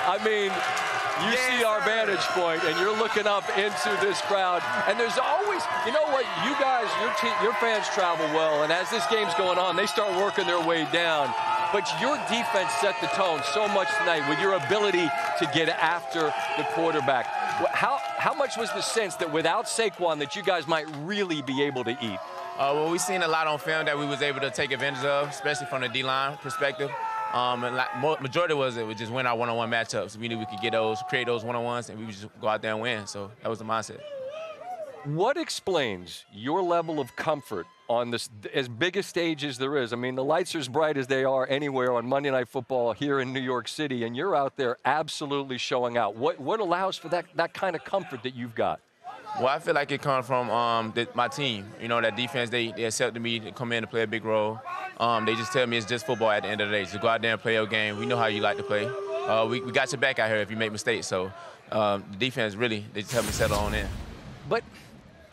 I mean, you see our vantage point, and you're looking up into this crowd. And there's always, you know what, you guys, your fans travel well. And as this game's going on, they start working their way down. But your defense set the tone so much tonight with your ability to get after the quarterback. How much was the sense that without Saquon that you guys might really be able to eat? Well, we've seen a lot on film that we was able to take advantage of, especially from the D-line perspective. Majority was it would just win our one-on-one matchups. We knew we could get those, create those one-on-ones, and we would just go out there and win. So that was the mindset. What explains your level of comfort on this as big a stage as there is? I mean, the lights are as bright as they are anywhere on Monday Night Football here in New York City, and you're out there absolutely showing out. What allows for that kind of comfort that you've got? Well, I feel like it comes from my team. You know, that defense, they accepted me to come in and play a big role. They just tell me it's just football at the end of the day. Just go out there and play your game. We know how you like to play. We got your back out here if you make mistakes. So the defense really, they just help me settle on in. But,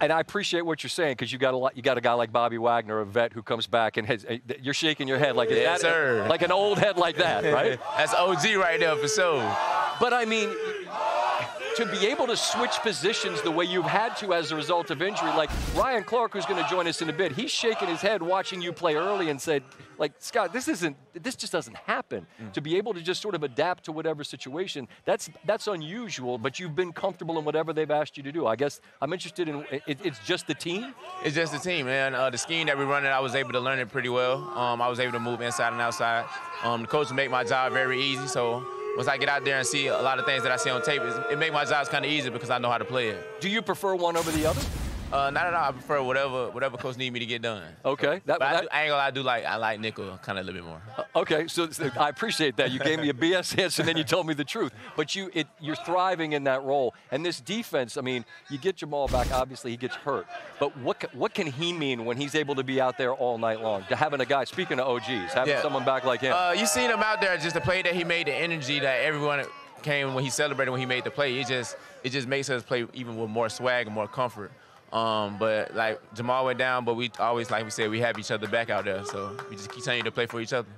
and I appreciate what you're saying because you got a guy like Bobby Wagner, a vet who comes back and you're shaking your head like yes, sir. Like an old head like that, right? That's OG right there for sure. But I mean, to be able to switch positions the way you've had to as a result of injury, like Ryan Clark, who's going to join us in a bit, he's shaking his head watching you play early and said, like, Scott, this just doesn't happen. To be able to just sort of adapt to whatever situation, that's unusual, but you've been comfortable in whatever they've asked you to do. I guess I'm interested in, it's just the team? It's just the team, man. The scheme that we running, I was able to learn it pretty well. I was able to move inside and outside. The coach would make my job very easy, so once I get out there and see a lot of things that I see on tape, it makes my jobs kind of easy because I know how to play it. Do you prefer one over the other? Not at all. I prefer whatever coach need me to get done. Okay. I ain't gonna lie, I like nickel kind of a little bit more. Okay, so I appreciate that. You gave me a BS answer and then you told me the truth. But you're thriving in that role. And this defense, I mean, you get Jamal back, obviously he gets hurt. But what can he mean when he's able to be out there all night long? To having a guy, speaking of OGs, having someone back like him. You seen him out there, just the play that he made, the energy that everyone came when he celebrated when he made the play. It just makes us play even with more swag and more comfort. But like Jamal went down, but we always, like we said, we have each other back out there, so we just continue to play for each other.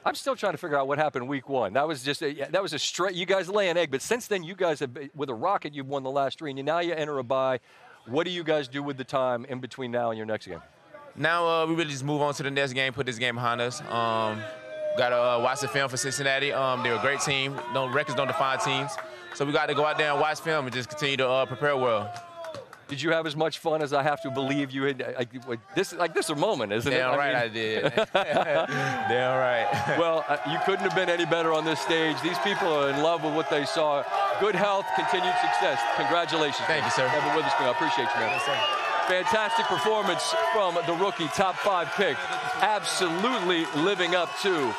I'm still trying to figure out what happened week one. That was a straight. You guys lay an egg, but since then you guys have, with a rocket, you've won the last three, and now you enter a bye. What do you guys do with the time in between now and your next game? Now we really just move on to the next game, put this game behind us. Got to watch the film for Cincinnati. They're a great team. Records don't define teams, so we got to go out there and watch film and just continue to prepare well. Did you have as much fun as I have to believe you had? This is a moment, isn't it? Damn right I did. Damn right. Well, you couldn't have been any better on this stage. These people are in love with what they saw. Good health, continued success. Congratulations. Thank you, sir. Devon Witherspoon, I appreciate you, man. Yes, sir. Fantastic performance from the rookie, top 5 pick. Absolutely living up to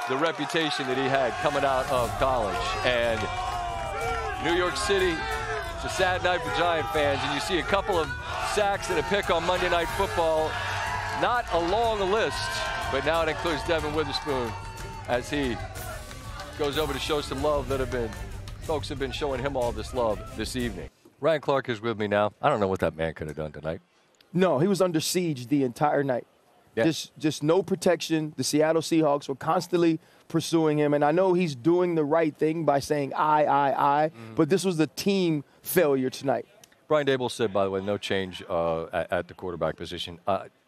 the reputation that he had coming out of college. And New York City, it's a sad night for Giant fans, and you see a couple of sacks and a pick on Monday Night Football. Not a long list, but now it includes Devon Witherspoon as he goes over to show some love that folks have been showing him all this love this evening. Ryan Clark is with me now. I don't know what that man could have done tonight. No, he was under siege the entire night. Yeah. Just no protection. The Seattle Seahawks were constantly pursuing him, and I know he's doing the right thing by saying I, but this was a team failure tonight. Brian Dable said, by the way, no change at the quarterback position.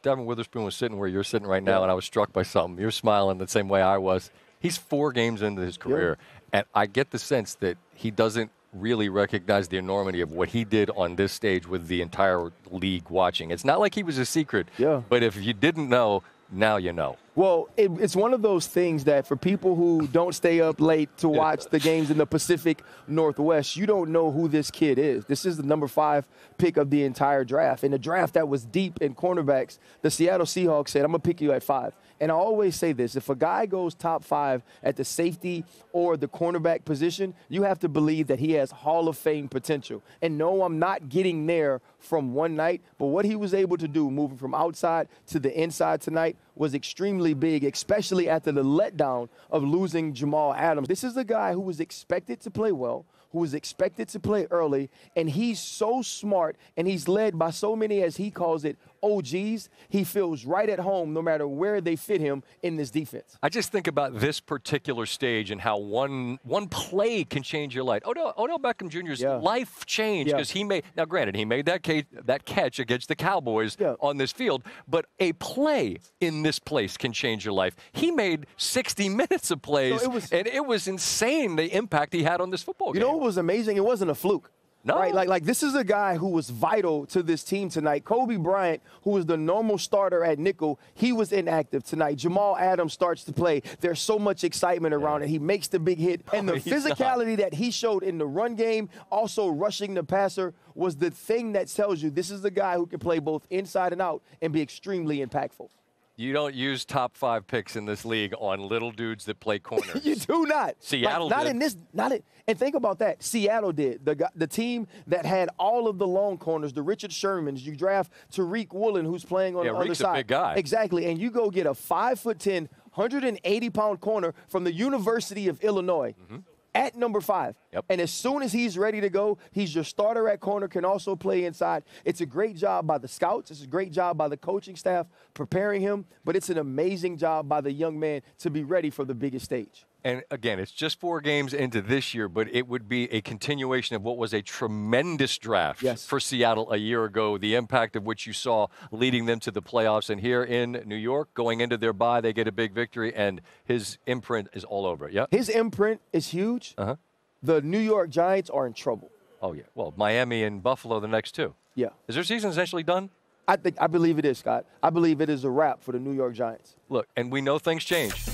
Devon Witherspoon was sitting where you're sitting right now, and I was struck by something. You're smiling the same way I was. He's 4 games into his career, and I get the sense that he doesn't really recognize the enormity of what he did on this stage with the entire league watching. It's not like he was a secret, but if you didn't know, now you know. Well, it's one of those things that for people who don't stay up late to watch the games in the Pacific Northwest, you don't know who this kid is. This is the number 5 pick of the entire draft. In a draft that was deep in cornerbacks, the Seattle Seahawks said, I'm going to pick you at 5. And I always say this, if a guy goes top 5 at the safety or the cornerback position, you have to believe that he has Hall of Fame potential. And no, I'm not getting there from one night, but what he was able to do moving from outside to the inside tonight was extremely big, especially after the letdown of losing Jamal Adams. This is a guy who was expected to play well, who was expected to play early, and he's so smart, and he's led by so many, as he calls it, OGs, he feels right at home no matter where they fit him in this defense. I just think about this particular stage and how one play can change your life. Odell Beckham Jr.'s life changed because he made, now granted, he made that catch against the Cowboys on this field, but a play in this place can change your life. He made 60 minutes of plays, and it was insane the impact he had on this football game. You know what was amazing? It wasn't a fluke. No. Right? Like this is a guy who was vital to this team tonight. Kobe Bryant, who was the normal starter at nickel, he was inactive tonight. Jamal Adams starts to play. There's so much excitement around it. He makes the big hit. And the physicality that he showed in the run game, also rushing the passer, was the thing that tells you this is a guy who can play both inside and out and be extremely impactful. You don't use top 5 picks in this league on little dudes that play corners. You do not. Seattle not did. in this. And think about that. Seattle did. The team that had all of the long corners, the Richard Shermans. You draft Tariq Woolen, who's playing on the other side. Reek's a big guy. Exactly. And you go get a 5'10", 180-pound corner from the University of Illinois. At number 5. And as soon as he's ready to go, he's your starter at corner, can also play inside. It's a great job by the scouts. It's a great job by the coaching staff preparing him, but it's an amazing job by the young man to be ready for the biggest stage. And again, it's just 4 games into this year, but it would be a continuation of what was a tremendous draft for Seattle a year ago, the impact of which you saw leading them to the playoffs. And here in New York, going into their bye, they get a big victory, and his imprint is all over it. His imprint is huge. The New York Giants are in trouble. Oh, yeah. Well, Miami and Buffalo, the next 2. Yeah. Is their season essentially done? I believe it is, Scott. I believe it is a wrap for the New York Giants. Look, and we know things change.